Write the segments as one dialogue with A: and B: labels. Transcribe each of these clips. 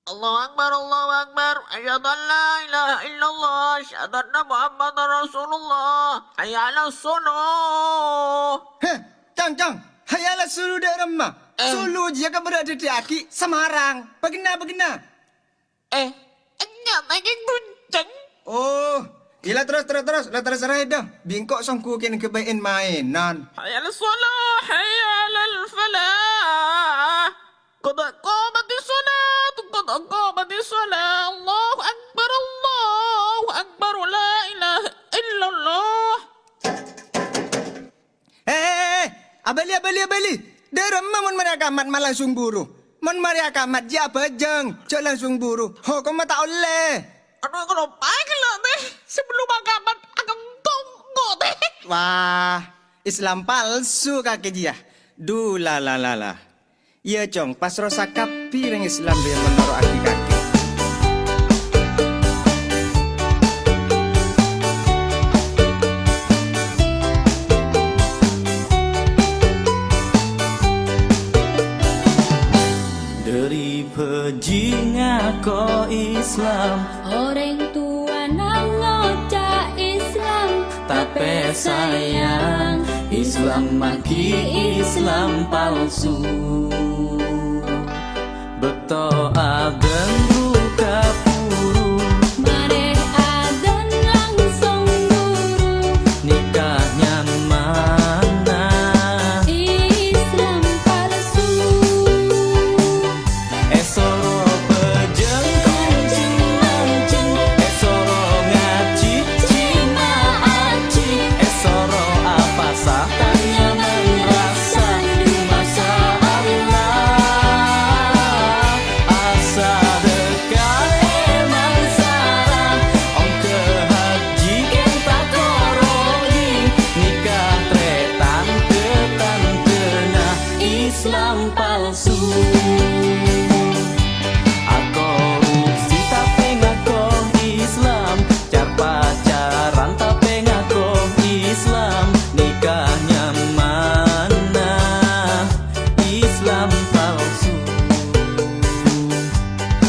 A: Allahu Akbar, Allahu Akbar. Asyhadu an la ilaha illallah, asyhadu anna Muhammadar Rasulullah. Hayya 'alas shalah.
B: Heh, cang. Hayalah sulu daerah remah. Sulu jika berada di Aki, Semarang. Begina.
A: Enggak lagi bunceng.
B: Oh, gila terus. Lah terserah dah. Bingkok songku kini kebain mainan.
A: Hayya 'alas shalah, hayya 'alal falah. Qad qamatis salat, qad qamatis salat. Allahu Akbar, Allahu Akbar. La ilaha illallah.
B: Abali. Daerah remah mun mereka amat langsung buru. Mun mereka amat dia bejeng, cok langsung buru. Ho, kamu tak oleh.
A: Aduh, kenapa lah teh? Sebelum akabat akan tunggu teh.
B: Wah, Islam palsu kaki dia. Duh la. Iya cong, pas rosa kapi yang Islam dia menaruh kaki.
C: Dari pejinga ko Islam,
D: Orang tua nang ngocak Islam,
C: tapi sayang Islam maki Islam palsu. Beto aden buka puru,
D: mareh adan langsung guru.
C: nikahnya mana?
D: Islam palsu.
C: Esoro pejeng kuncing mancing, esoro ngaji cina aci, esoro apa sah tanya merasa di masa Allah. Asa dekat emang sarang, ong ke haji kita koroni, nikah tretan ke tantena Islam palsu. Korupsi tapi ngaku Islam, car pacaran tapi ngaku Islam, nikahnya mana? Islam palsu.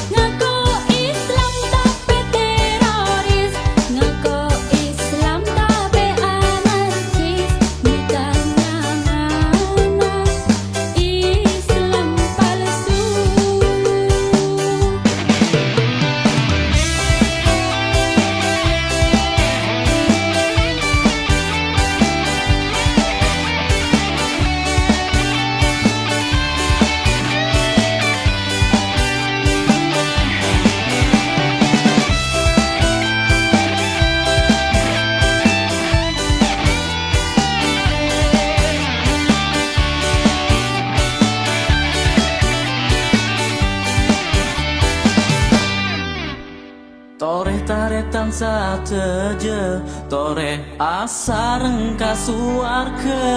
D: Ngaku Islam tapi teroris, ngaku Islam tapi anarkis. Nikahnya mana? Islam palsu.
C: Toreh taretan sateje, toreh asareng kasuarke.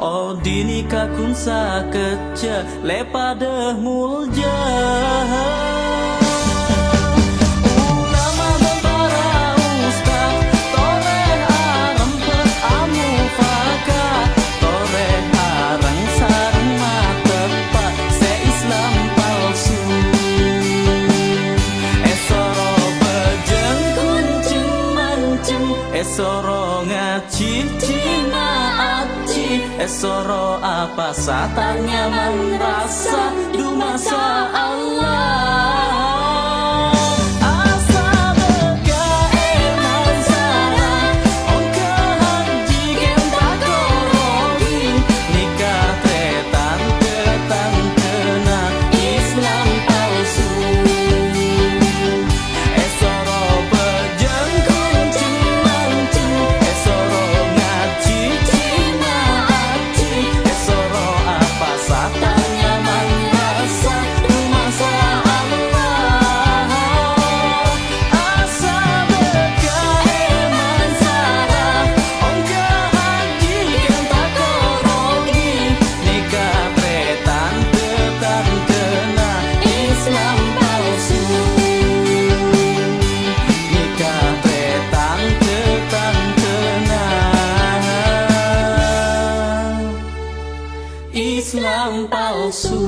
C: Oh dinika kun sakece, lepade mulje. Ulama dan para ustad, toreh arempet amu fakat, toreh areng sareng matepat, se Islam palsu. Esoro bejeng kuncing mancing, esoro ngaci cina aci, esoro apa satan nyaman rasa du masa Allah. Asa beka emang sarang, ong ke haji kita koroni, nikah tretan ke tantena Islam palsu. Esoro bejeng kuncing mancing, esoro ngaji cina aci, esoro apa satan nyaman rasa du masa Allah. Asa beka emang sarang, ong ke haji kita koroni, nikah tretan ke tantena Islam palsu. Nikah tretan ke tantena Islam palsu.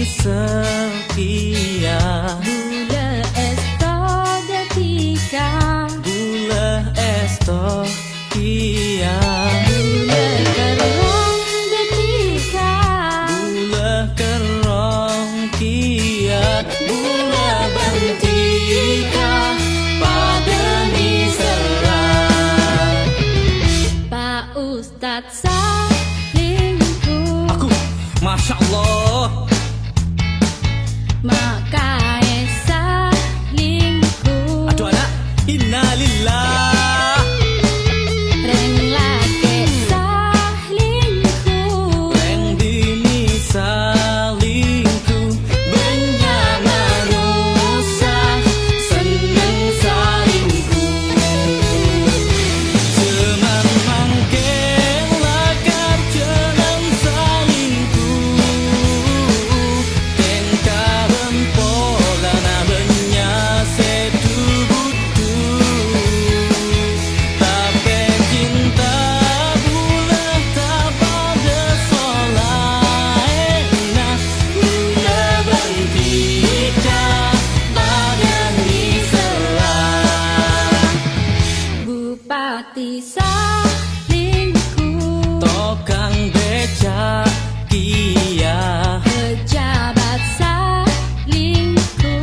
C: setia.
D: Gula esto detika,
C: Gula esto kia.
D: gula kerong detika,
C: Gula kerong kiat. Gula bentika pada niserat.
D: Pak Ustadz salingku,
C: Aku, Masya Allah.
D: maka salingku.
C: Aduh anak, innalillah.
D: Reng lake salingku,
C: Reng dini salingku. Banyak manusia seneng salingku. Cuman mangkel lakar jeneng salingku. Tengkaran pola nabenya sedu budu. Tapi cinta bulan tak pada solaena. Gula bentika pada niselah.
D: Bupati salingku,
C: Tokang becak kia.
D: pejabat salingku,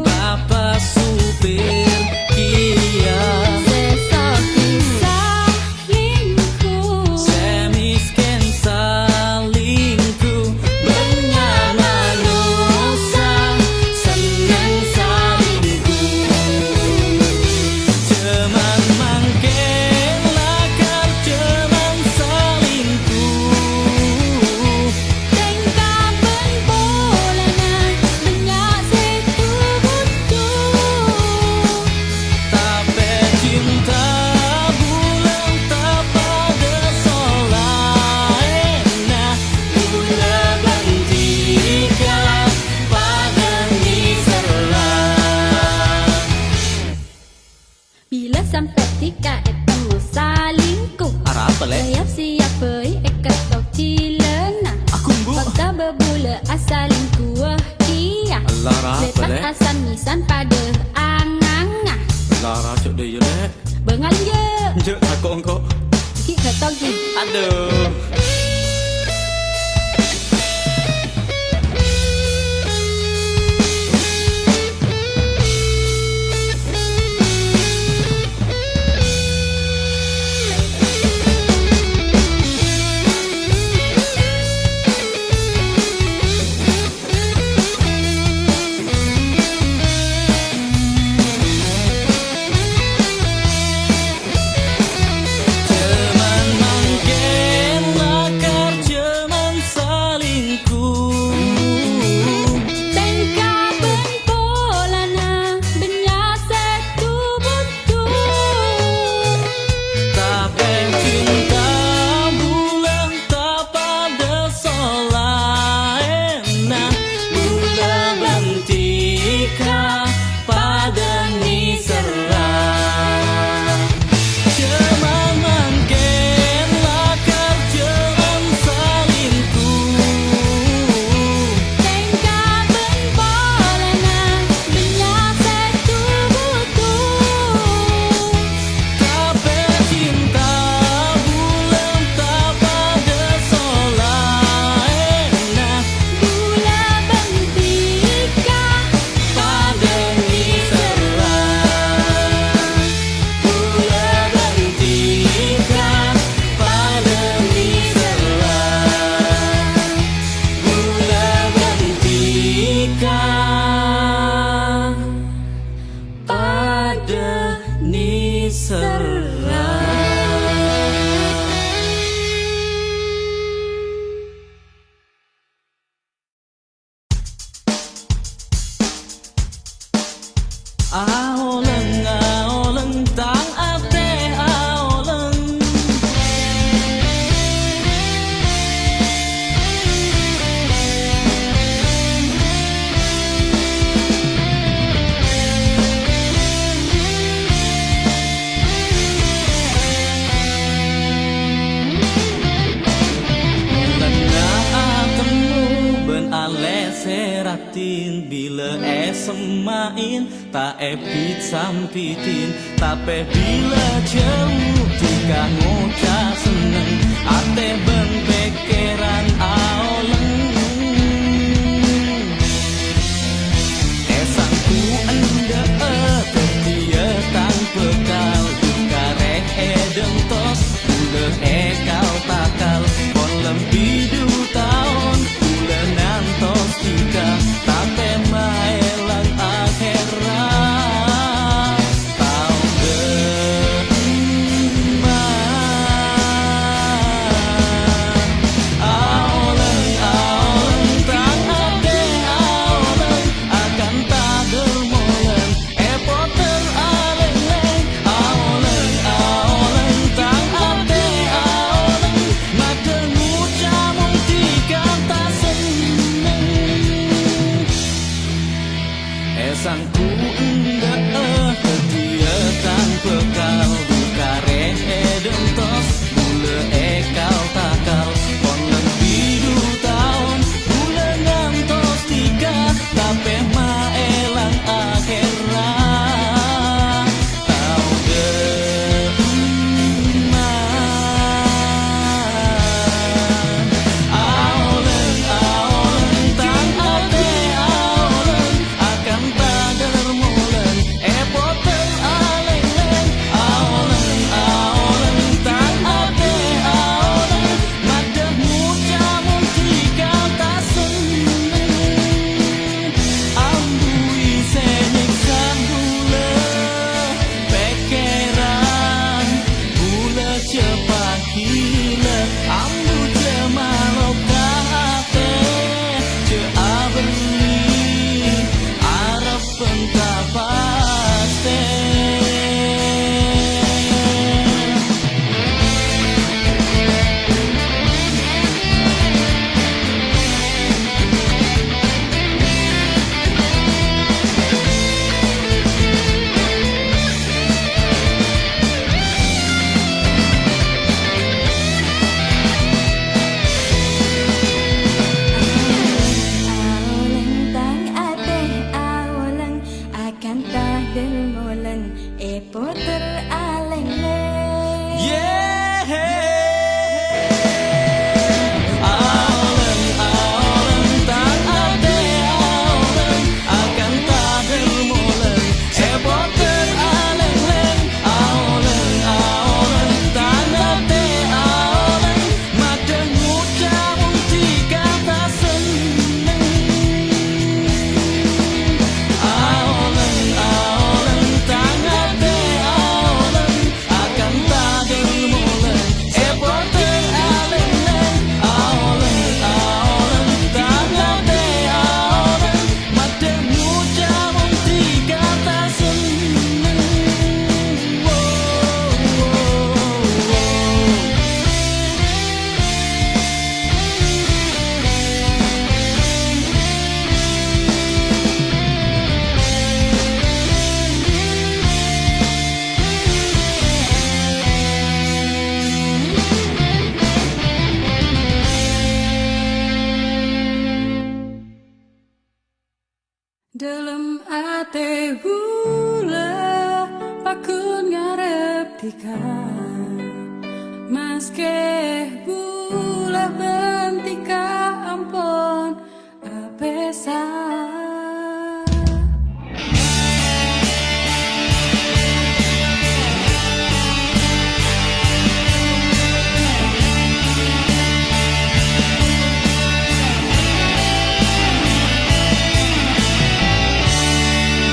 C: Bapak supir kia.
D: sesoki salingku,
C: Semiskin salingku. Banyak manusia seneng salingku. Cuman mangkel lakar cuman salingku.
D: tengkapan bolana banyak setu butuh.
C: Tapi cinta bulan tak pada solaena. Gula bentika pada niselah.
D: Bila sampai tika etemu salingku,
C: Arah apa le?
D: siap siapa ikat tok cilena.
C: Aku bu.
D: Kota berbula asalingku wah kia.
C: Allah apa
D: Letak
C: le?
D: asan nisan pada anganga.
C: Lara cok deh le.
D: Bengal je,
C: Jek aku engkau.
D: kita tok je.
C: Aduh. Cuman mangkel lakar cuman salingku.
D: Tengkapan polana banyak setu butuh.
C: Tapi cinta bulan tak pada solaena. Gula bentika pada niselah. Cuman mangkel lakar cuman salingku.
D: Tengkapan polana banyak setu butuh.
C: Tapi cinta bulan tak pada solaena.
D: Gula bentika
C: Pada niselah. Gula bentika pada niselah. Gula bentika pada niselah. Aoleng tang ate aoleng. Tengah temu ben ale seratin bila semain tak pit sampitin tapi bila jauh jika ngocah seneng ate ben pikiran aoleng esangku ende tertia tang bekal kareh edeng tos udah kau takal kolem bidu tahun bulan nantos jika tapi maelang akhirat tau aoleng tang ate aoleng akan tak dermolen poter aleng-leng aoleng tang ate aoleng mata ngucamung tiga tak seneng esangku enggak ketia tang bekal kareh dentos mula kau takal kolem bidu tahun bulan ngantos tiga tapi maelang akhirat tau aoleng tang ate aoleng akan tak dermolen poter aleng-leng aoleng tang ate aoleng madah ngucamung tiga tak seneng ambui senyiksa gula pikiran gula cepat gila ambu cemalok hati ceabeli arep pentah pasti
D: Aoleng tang ate aoleng akan tak dermolen poter aleng-leng
C: aoleng tang ate aoleng akan tak dermolen poter aleng-leng aoleng tang ate aoleng madah ngucamung tiga tak seneng aoleng tang ate aoleng akan tak dermolen poter aleng-leng aoleng tang ate aoleng madah ngucamung tiga tak seneng
E: Dalam ate gula pakun ngarep tika maske gula bentika ampon apesa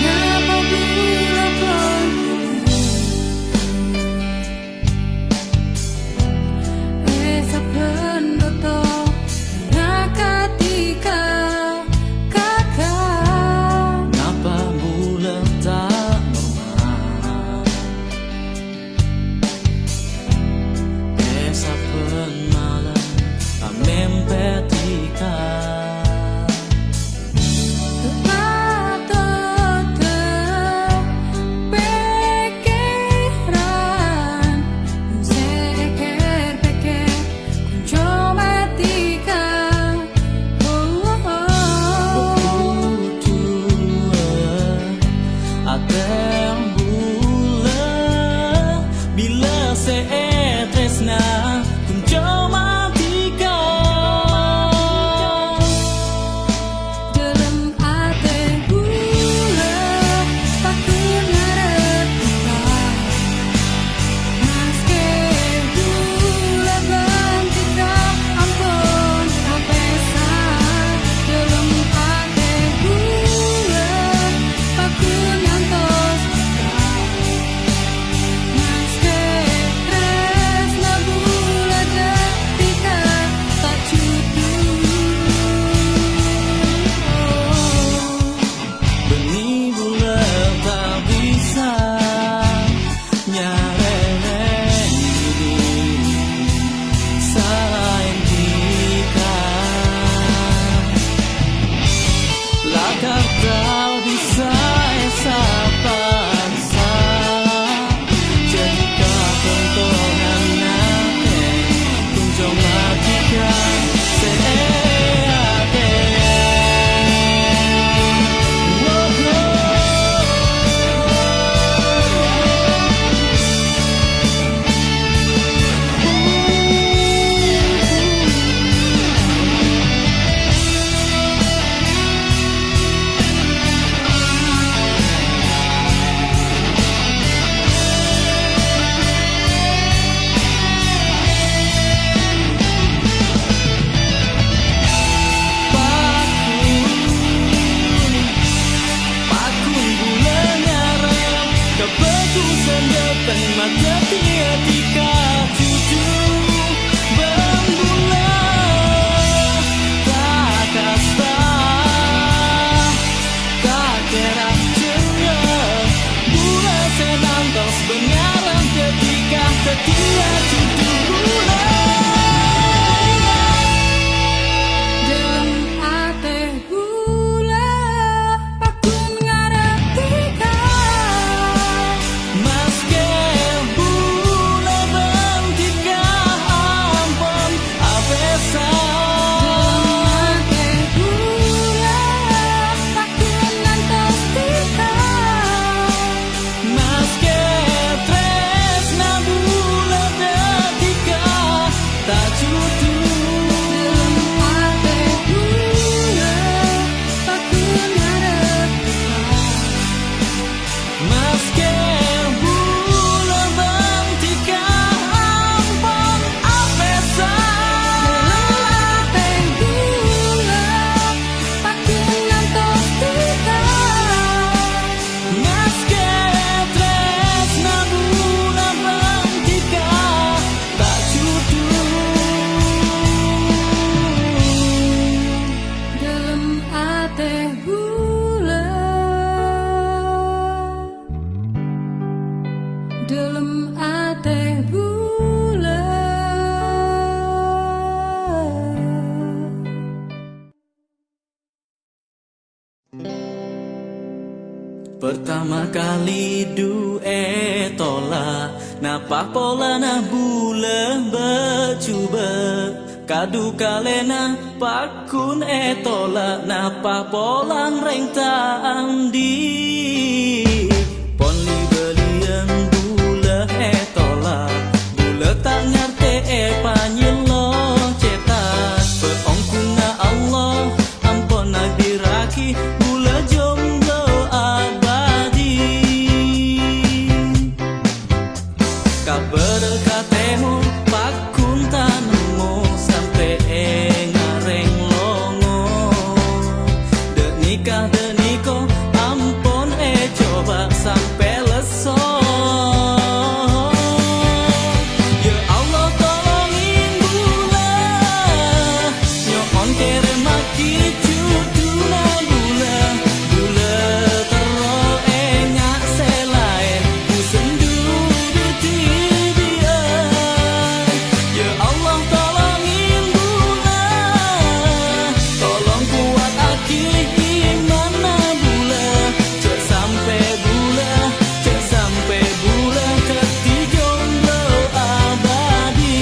E: Ngapa gula pon esa pendoto
C: Kartal bisa esa paksa jika tontonan nate kunjung matika seate
E: Dalam ate bulan.
C: Pertama kali duet tola napa pola na bule becuba kadu kalena pakun tola napa polan reng taandi pon li belian bule tola bule tak ngarte panyelo cetak peongkuna Allah ampon nadiraki bule jomblo abadi kabar katemu pakun tanmu sampai ngareng longo denikah deniko ampon coba sampai leso ya Allah tolongin bula nyoon kere maki cuduna bula bula tero nyak selain busendu di dia ya Allah tolongin bula tolong kuat aki imana bula cek sampai bula keti jomblo abadi.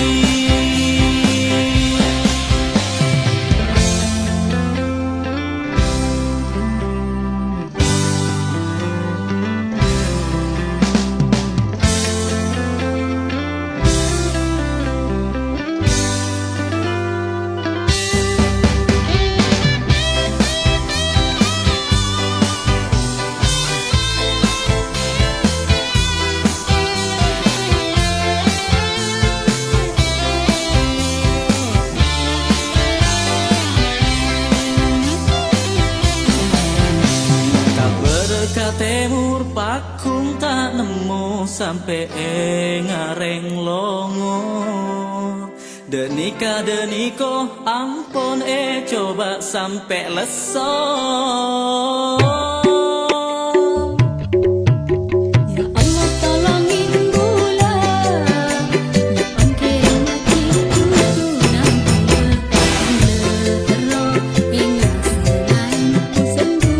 C: Kabar katemur pakung tak nemu sampai ngareng longo denika deniko ampon coba sampai leso
D: Ya Allah tolongin bula nyoon kere maki cuduna bula bula tero ingat selain sendu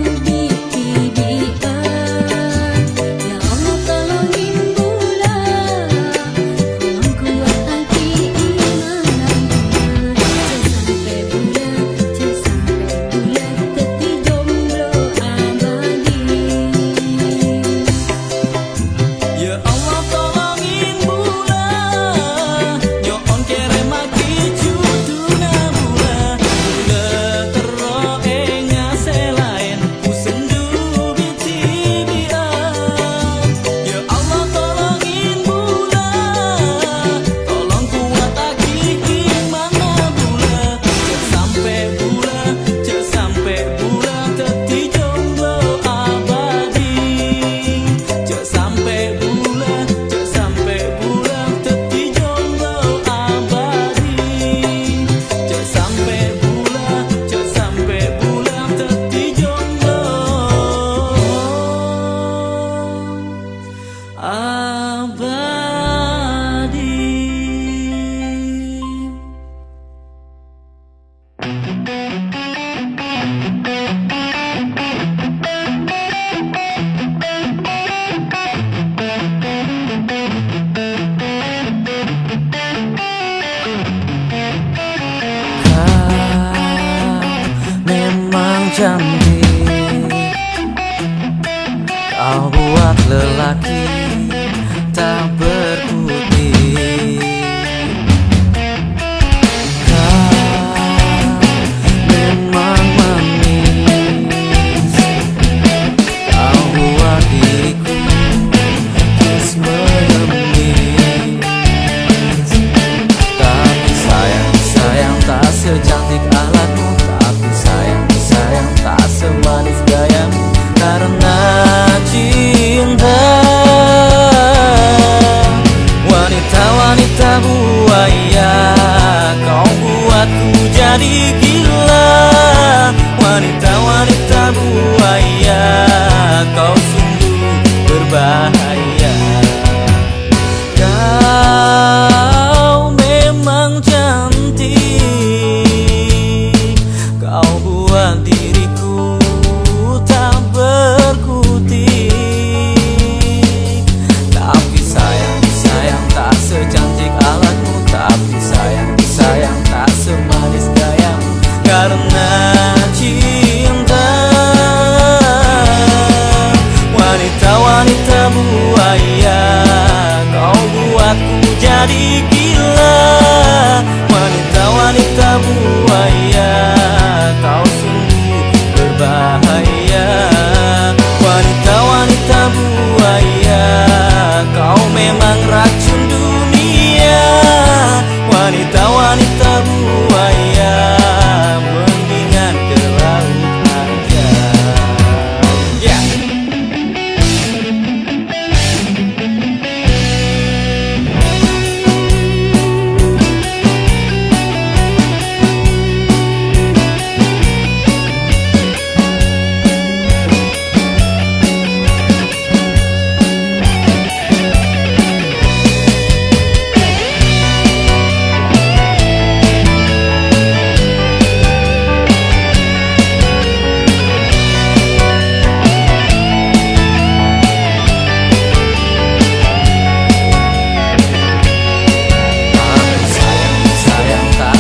C: Kau buat lelaki tak berputih. Kau memang manis. Kau buat diriku terus mengemis. Tapi sayang, sayang tak secantik alatmu. Tapi sayang, sayang tak semanis gayamu. Karena cinta, wanita-wanita buaya, kau buatku jadi gila. Wanita-wanita buaya, kau sungguh berbahaya. Kau memang cantik, kau buat diriku tak berkutik. Tapi sayang, sayang tak secantik alatmu. Tapi sayang, sayang tak semanis gayamu. Karena cinta, wanita-wanita buaya, kau buatku jadi gila. Wanita-wanita buaya, kau sungguh berbahaya. Wanita-wanita buaya, kau memang racun dunia. Wanita-wanita buaya, mendingan ke laut aja. Yeah.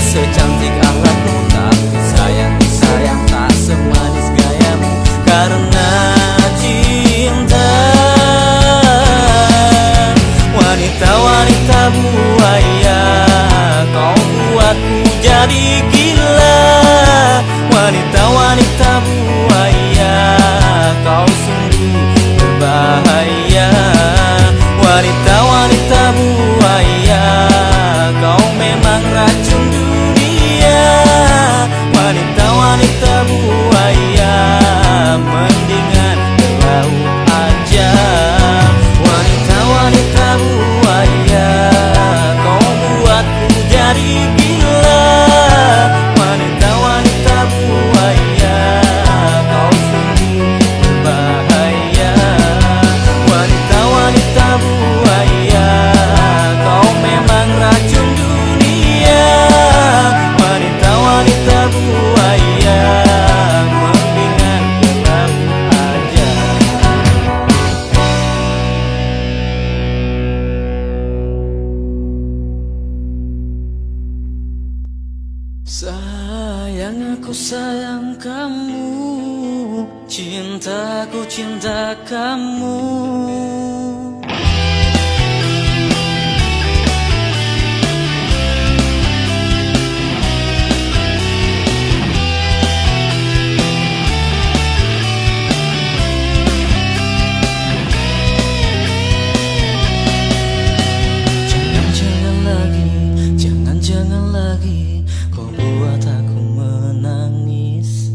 C: Secantik alatmu, tapi sayang, sayang tak semanis gayamu. Karena cinta, wanita-wanita buaya, kau buatku jadi gila. Wanita-wanita buaya, kau sungguh berbahaya. Wanita-wanita buaya, kau memang racun dunia. Wanita-wanita buaya, mendingan ke laut aja. Wanita-wanita buaya, kau buatku jadi gila. Wanita-wanita buaya, kau sungguh berbahaya. Wanita-wanita buaya, kau memang racun dunia. Wanita-wanita buaya, mendingan ke laut aja. Sayang, aku sayang kamu. Cintaku cinta kamu. Jangan-jangan lagi, jangan-jangan lagi kau buat aku menangis.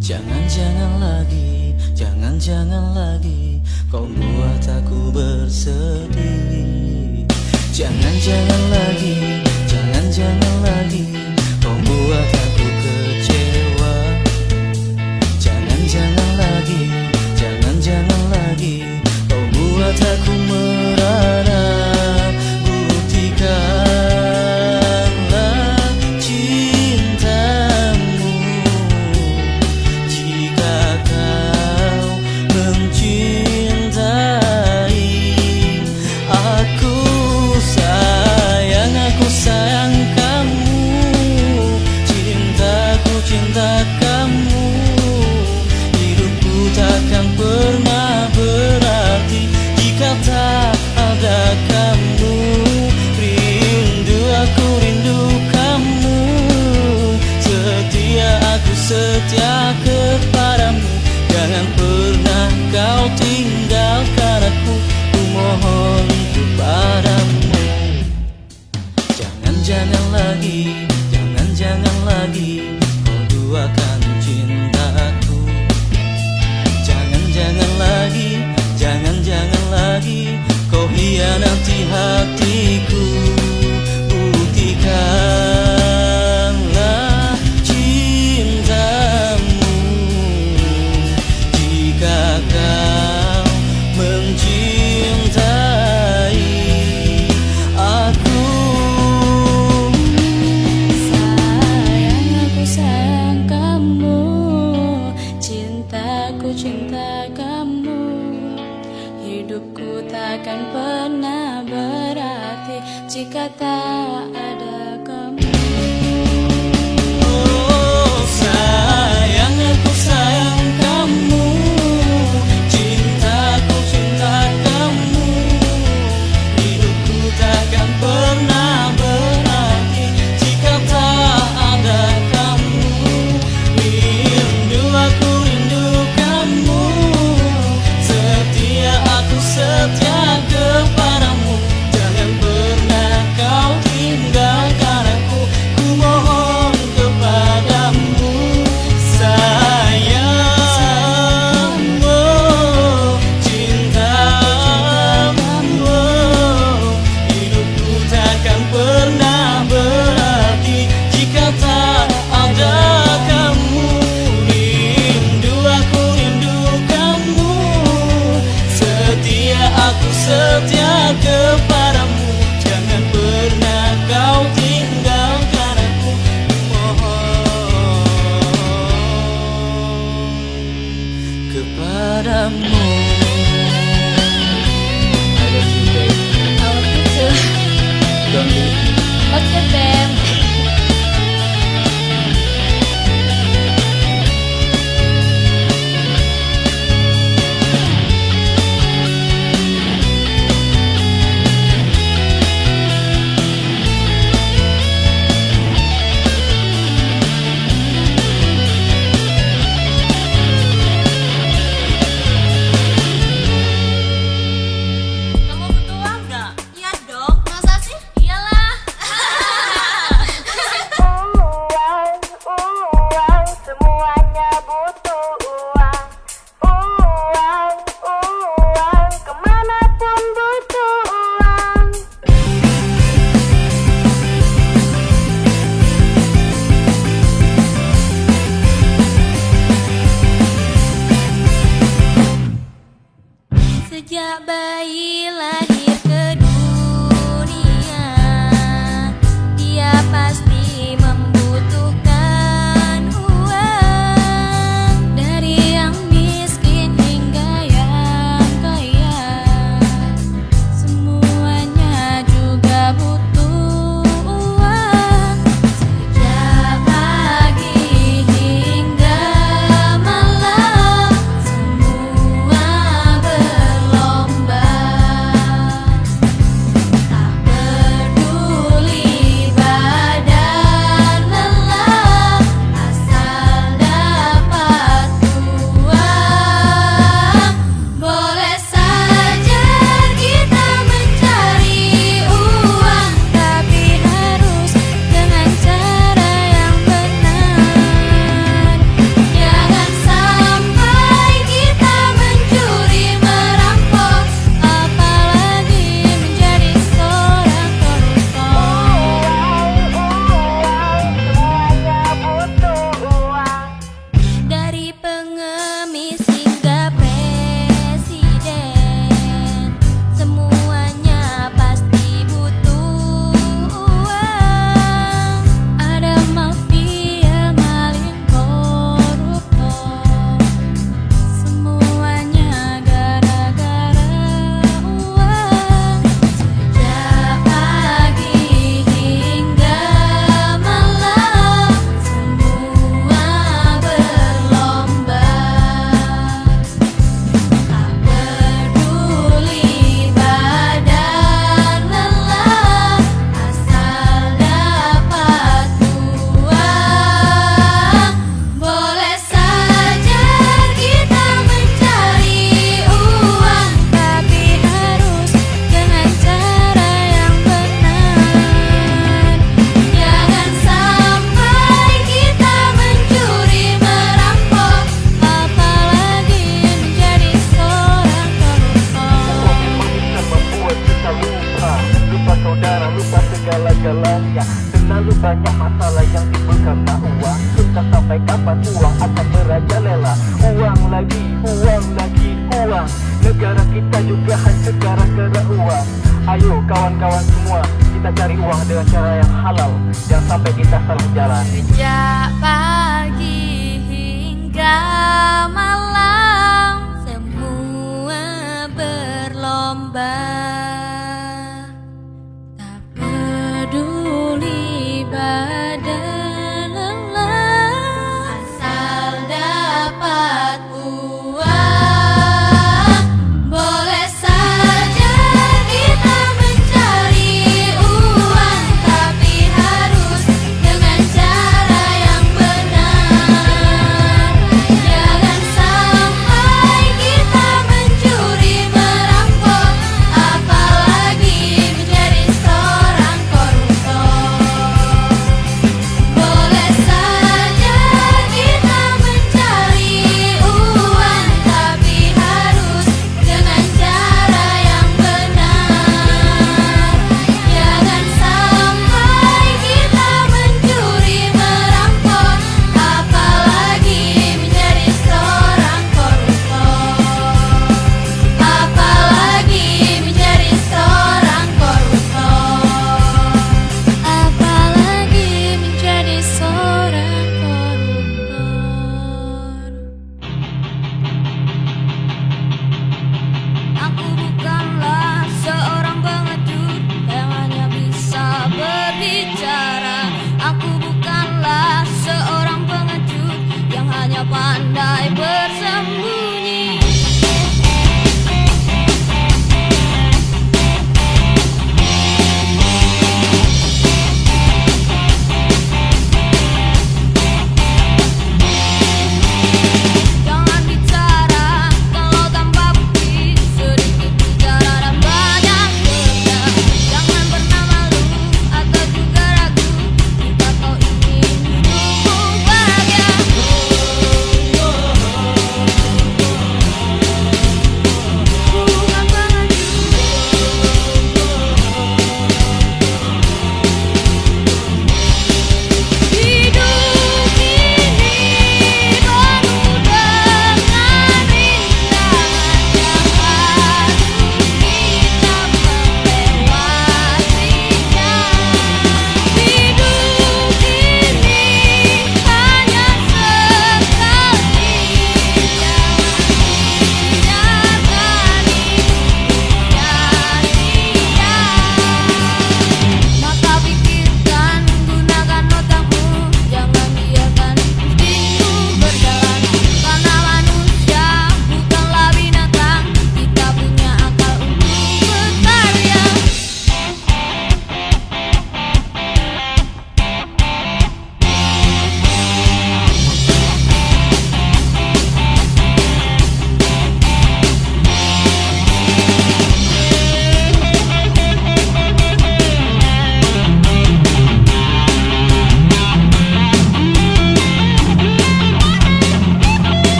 C: Jangan-jangan lagi, jangan-jangan lagi kau buat aku bersedih. Jangan-jangan lagi, jangan-jangan lagi kau buat aku kecewa. Jangan-jangan lagi, jangan-jangan lagi kau buat aku merana. Buktikanlah cintamu jika kau mencintai aku. Sayang, aku sayang kamu.
E: cinta kamu. Hidupku takkan pernah berarti jika tak ada kamu.
C: Oh sayang, aku sayang kamu. Cintaku cinta kamu. Hidupku takkan pernah berarti jika tak ada kamu. Rindu aku rindu kamu. Setia aku setia kepadamu. Jangan pernah kau tinggalkan aku. Ku mohon kepadamu sayang. Oh cintamu. Oh hidupku takkan pernah berarti jika tak ada kamu. Rindu aku rindu kamu. Setia aku setia kepadamu. Jangan pernah kau tinggalkan aku. Mohon kepadamu. I love you, babe.
E: I love you too.
C: Don't leave me.
E: Oke, Bem.
F: Kamu butuh uang nggak? Iya dong. Masa sih? Iyalah.
G: Uang, semuanya butuh uang. Uang, kemanapun butuh uang.
D: Sejak bayi lahir ke dunia, dia pasti membutuhkan uang. Dari yang miskin hingga yang kaya, semuanya juga butuh uang. Sejak pagi hingga malam, semua berlomba. Tak peduli badan lelah, asal dapat uang. Boleh saja kita mencari uang, tapi harus dengan cara yang benar. Jangan sampai kita mencuri merampok, apalagi menjadi seorang koruptor.
G: Semuanya butuh uang.
D: Dari pengemis hingga presiden, semuanya pasti butuh uang. Ada mafia, maling, koruptor, semuanya gara-gara uang. Sejak pagi hingga malam, semua berlomba. Tak peduli badan lelah, asal dapat uang. Boleh saja kita mencari uang, tapi harus dengan cara yang benar. Jangan sampai kita mencuri merampok, apalagi menjadi seorang koruptor.
G: Bisa membuat kita lupa. Lupa saudara, lupa segala-galanya. Terlalu banyak masalah yang timbul karena uang. Entah sampai kapan uang akan merajalela. Uang lagi, uang lagi, uang. Negara kita juga hancur gara-gara uang. Ayo kawan-kawan semua, kita cari uang dengan cara yang halal. Jangan sampai kita salah jalan.
D: Sejak pagi hingga malam,